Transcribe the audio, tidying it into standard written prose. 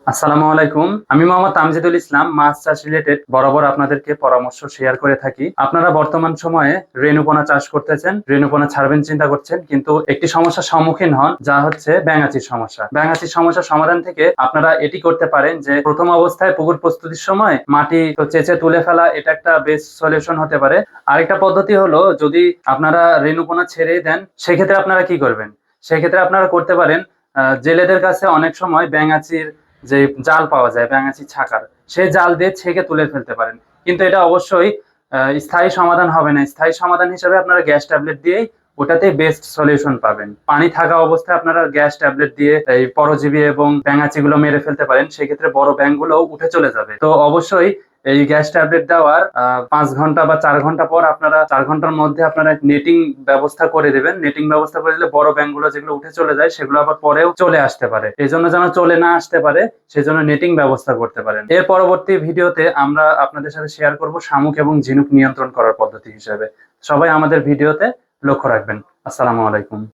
আসসালামু আলাইকুম। আমি মোহাম্মদ তামজিদুল ইসলাম। মাছ চাষ রিলেটেড বরাবর আপনাদেরকে পরামর্শ শেয়ার করে থাকি। আপনারা বর্তমান সময়ে রেণুপোনা চাষ করতেছেন, রেণুপোনা ছাড়বেন চিন্তা করছেন, কিন্তু একটি সমস্যার সম্মুখীন হন, যা হচ্ছে ব্যাঙাচির সমস্যা। ব্যাঙাচির সমস্যার সমাধান থেকে আপনারা এটি করতে পারেন যে প্রথম অবস্থায় পুকুর প্রস্তুতির সময় মাটি চেঁচে তুলে ফেলা, এটা একটা বেস্ট সলিউশন হতে পারে। আরেকটা পদ্ধতি হলো, যদি আপনারা রেণুপোনা ছেড়েই দেন, সেক্ষেত্রে আপনারা কি করবেন? সেক্ষেত্রে আপনারা করতে পারেন, জেলেদের কাছে অনেক সময় ব্যাঙাচির যে জাল পাওয়া যায়, ব্যাঙাচি ছাকার, সেই জাল দিয়ে ছেঁকে তুলে ফেলতে পারেন। কিন্তু এটা অবশ্যই স্থায়ী সমাধান হবে না। স্থায়ী সমাধান হিসেবে আপনারা গ্যাস ট্যাবলেট দিয়েই ওটাতে বেস্ট সলিউশন পাবেন। পানি থাকা অবস্থায় আপনারা গ্যাস ট্যাবলেট দিয়ে এই পরজীবী এবং ব্যাঙাচি গুলো মেরে ফেলতে পারেন, সেক্ষেত্রে বড় ব্যাঙগুলো উঠে চলে যাবে। তো অবশ্যই এই গ্যাস ট্যাবলেট দেওয়ার 5 ঘন্টা বা 4 ঘন্টা পর, আপনারা 4 ঘন্টার মধ্যে আপনারা নেটিং ব্যবস্থা করে দেবেন। নেটিং ব্যবস্থা করে দিলে বড় ব্যাঙগুলো যেগুলো উঠে চলে যায়, সেগুলো আবার পরেও চলে আসতে পারে। এই জন্য যেন চলে না আসতে পারে, সেজন্য নেটিং ব্যবস্থা করতে পারেন। এর পরবর্তী ভিডিওতে আমরা আপনাদের সাথে শেয়ার করব শামুক এবং ঝিনুক নিয়ন্ত্রণ করার পদ্ধতি হিসেবে। সবাই আমাদের ভিডিওতে লক্ষ্য রাখবেন। আসসালামু আলাইকুম।